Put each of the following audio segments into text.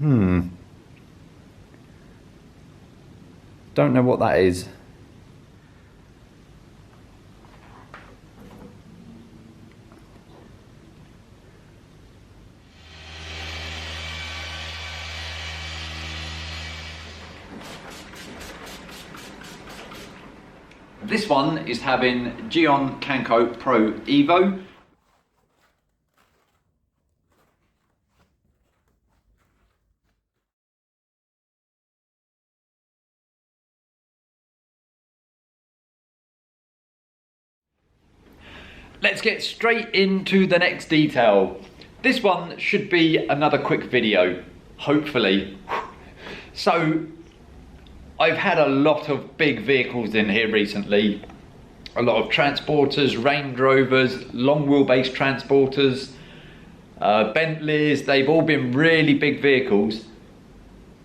Don't know what that is. This one is having Gyeon CanCoat Pro Evo. Let's get straight into the next detail. This one should be another quick video, hopefully. So, I've had a lot of big vehicles in here recently. A lot of transporters, Range Rovers, long wheelbase transporters, Bentleys. They've all been really big vehicles.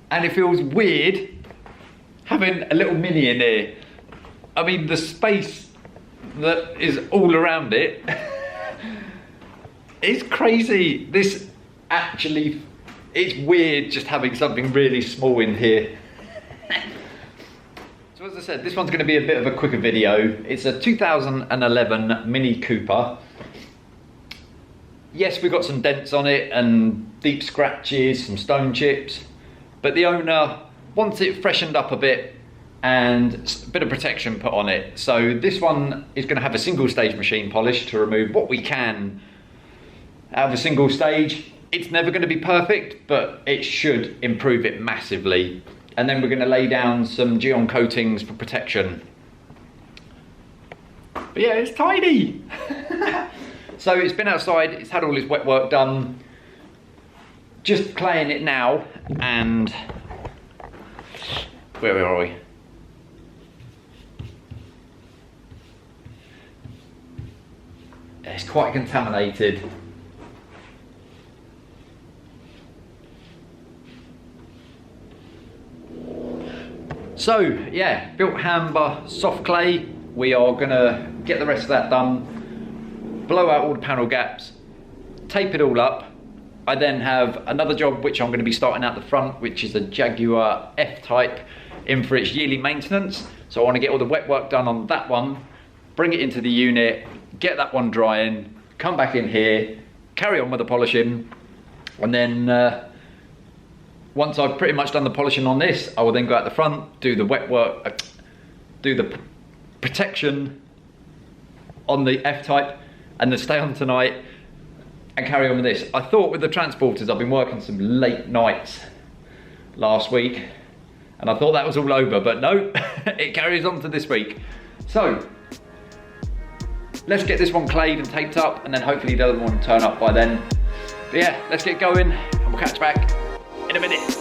And it feels weird having a little Mini in here. I mean, the space that is all around it is crazy. This actually, it's weird just having something really small in here. So as I said, this one's going to be a bit of a quicker video. It's a 2011 Mini Cooper. Yes, we've got some dents on it and deep scratches, some stone chips, but the owner wants it freshened up a bit and a bit of protection put on it. So this one is going to have a single stage machine polish to remove what we can out of a single stage. It's never going to be perfect, but it should improve it massively. And then we're going to lay down some Gyeon coatings for protection. But yeah, it's tiny. So it's been outside, it's had all its wet work done. Just claying it now, and where are we? It's quite contaminated. So yeah, built Hamber soft clay. We are gonna get the rest of that done, blow out all the panel gaps, tape it all up. I then have another job which I'm going to be starting out the front, which is a Jaguar F-Type in for its yearly maintenance. So I want to get all the wet work done on that one, bring it into the unit, get that one drying, come back in here, carry on with the polishing, and then once I've pretty much done the polishing on this, I will then go out the front, do the wet work, do the protection on the F-Type, and then stay on tonight and carry on with this. I thought with the transporters, I've been working some late nights last week, and I thought that was all over, but no, it carries on to this week. So, let's get this one clayed and taped up, and then hopefully the other one will turn up by then. But yeah, let's get going, and we'll catch back in a minute.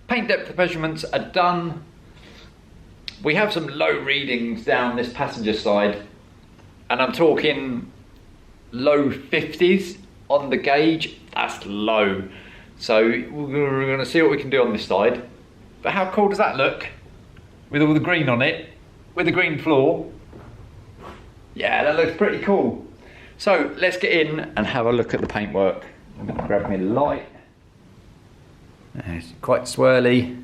Paint depth measurements are done. We have some low readings down this passenger side, and I'm talking low 50s on the gauge, that's low. So we're gonna see what we can do on this side. But how cool does that look? With all the green on it, with the green floor. Yeah, that looks pretty cool. So let's get in and have a look at the paintwork. I'm gonna grab me a light. It's quite swirly.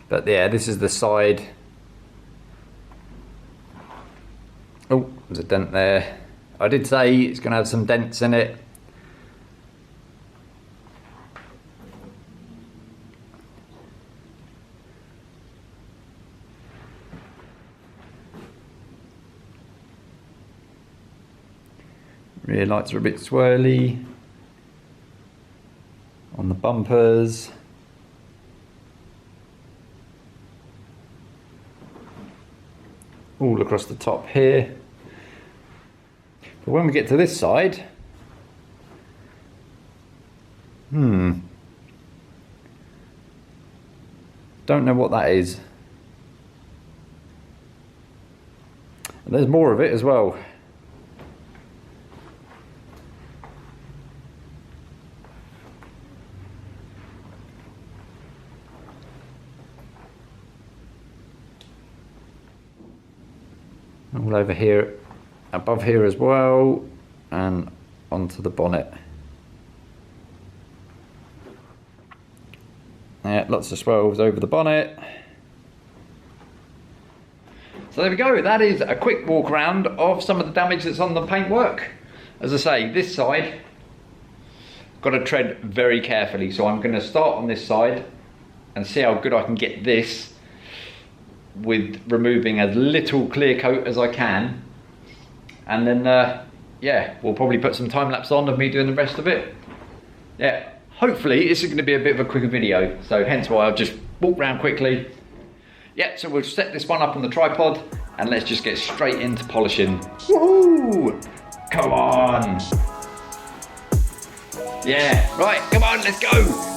But yeah, this is the side. Oh, there's a dent there. I did say it's gonna have some dents in it. Rear lights are a bit swirly on the bumpers. All across the top here. But when we get to this side, don't know what that is. And there's more of it as well. All over here, above here as well, and onto the bonnet. Yeah, lots of swirls over the bonnet. So there we go, that is a quick walk around of some of the damage that's on the paintwork. As I say, this side, got to tread very carefully, so I'm going to start on this side and see how good I can get this with removing as little clear coat as I can, and then yeah, we'll probably put some time lapse on of me doing the rest of it. Yeah, hopefully this is going to be a bit of a quicker video, so hence why I'll just walk around quickly. Yeah, so we'll set this one up on the tripod and let's just get straight into polishing. Woohoo! Come on! Yeah, right, come on, let's go!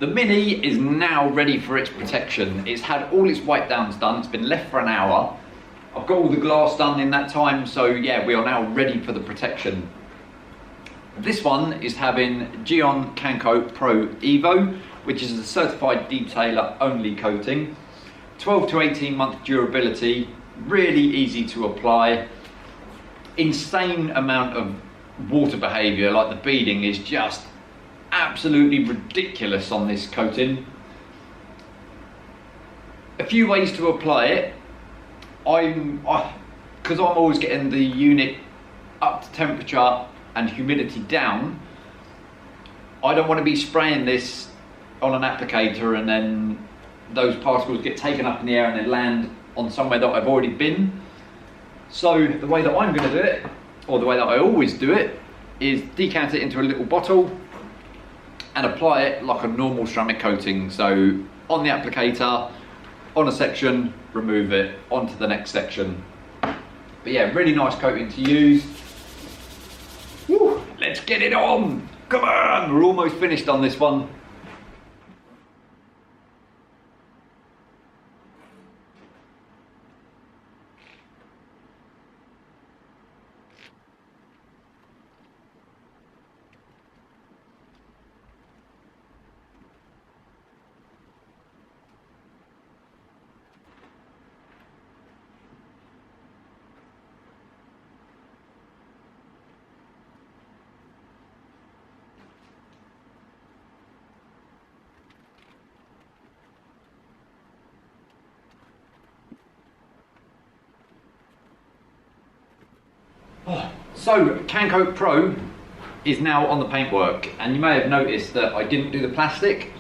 The Mini is now ready for its protection. It's had all its wipe downs done, it's been left for an hour. I've got all the glass done in that time, so yeah, we are now ready for the protection. This one is having Gyeon CanCoat Pro Evo, which is a certified detailer only coating. 12 to 18 month durability, really easy to apply. Insane amount of water behaviour, like the beading is just absolutely ridiculous on this coating. A few ways to apply it. Because I'm always getting the unit up to temperature and humidity down, I don't want to be spraying this on an applicator and then those particles get taken up in the air and then land on somewhere that I've already been. So the way that I'm going to do it, or the way that I always do it, is decant it into a little bottle and apply it like a normal ceramic coating. So on the applicator, on a section, remove it, onto the next section. But yeah, really nice coating to use. Woo, let's get it on! Come on! We're almost finished on this one. So CanCoat Pro is now on the paintwork, and you may have noticed that I didn't do the plastic.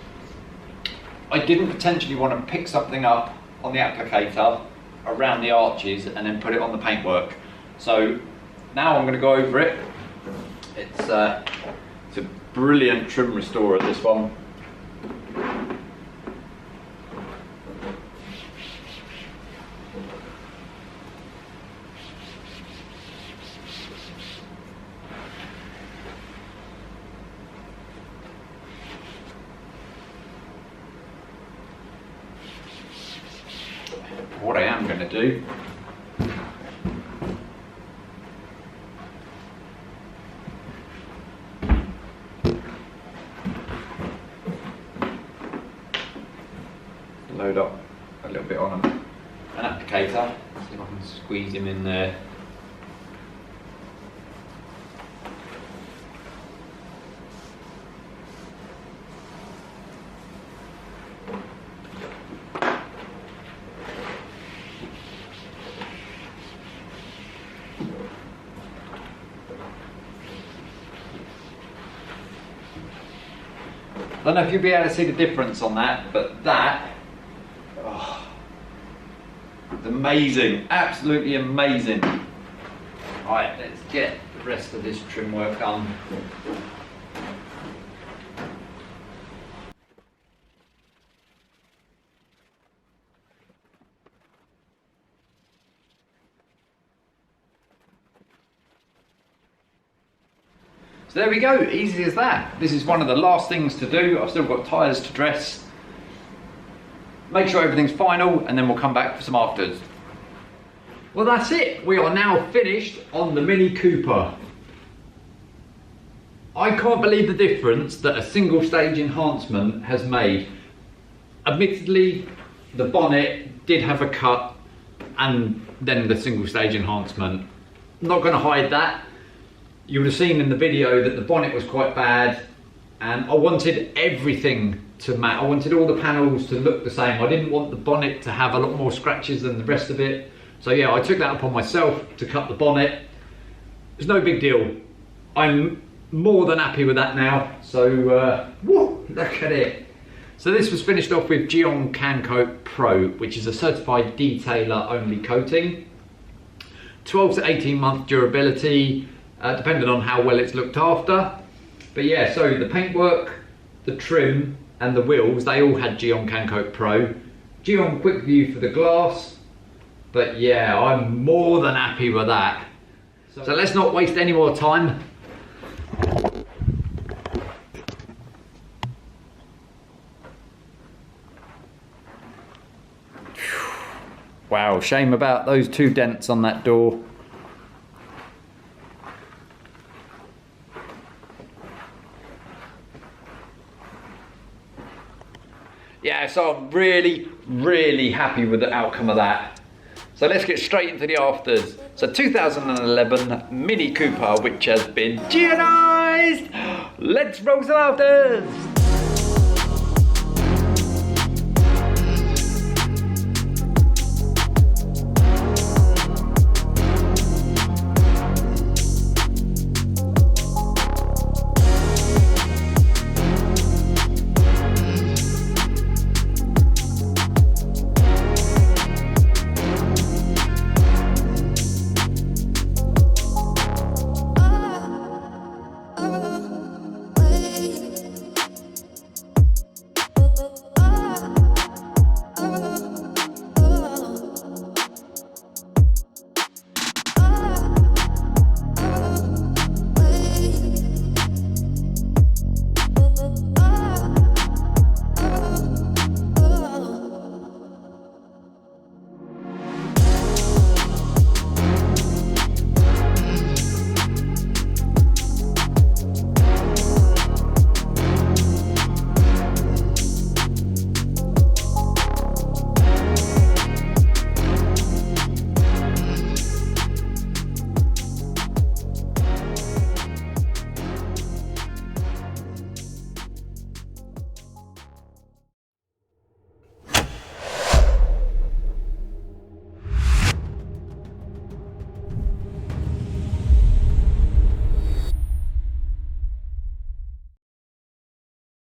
I didn't potentially want to pick something up on the applicator around the arches and then put it on the paintwork. So now I'm going to go over it. It's a brilliant trim restorer, this one. What I am going to do load up a little bit on an applicator, see if I can squeeze him in there. I don't know if you'll be able to see the difference on that, but that, it's amazing, absolutely amazing. Right, let's get the rest of this trim work done. So there we go, easy as that. This is one of the last things to do. I've still got tyres to dress. Make sure everything's final, and then we'll come back for some afters. Well, that's it. We are now finished on the Mini Cooper. I can't believe the difference that a single stage enhancement has made. Admittedly, the bonnet did have a cut, and then the single stage enhancement. I'm not going to hide that. You would have seen in the video that the bonnet was quite bad, and I wanted everything to match. I wanted all the panels to look the same. I didn't want the bonnet to have a lot more scratches than the rest of it. So yeah, I took that upon myself to cut the bonnet. It's no big deal. I'm more than happy with that now. So whoa, look at it. So this was finished off with Gyeon CanCoat Pro, which is a certified detailer only coating. 12 to 18 month durability. Depending on how well it's looked after. But yeah, so the paintwork, the trim and the wheels, they all had Gyeon CanCoat Pro. Gyeon Quick View for the glass. But yeah, I'm more than happy with that. So let's not waste any more time. Wow, shame about those 2 dents on that door. Yeah, so I'm really, really happy with the outcome of that. So let's get straight into the afters. So 2011 Mini Cooper, which has been Gyeonized. Let's roll some afters.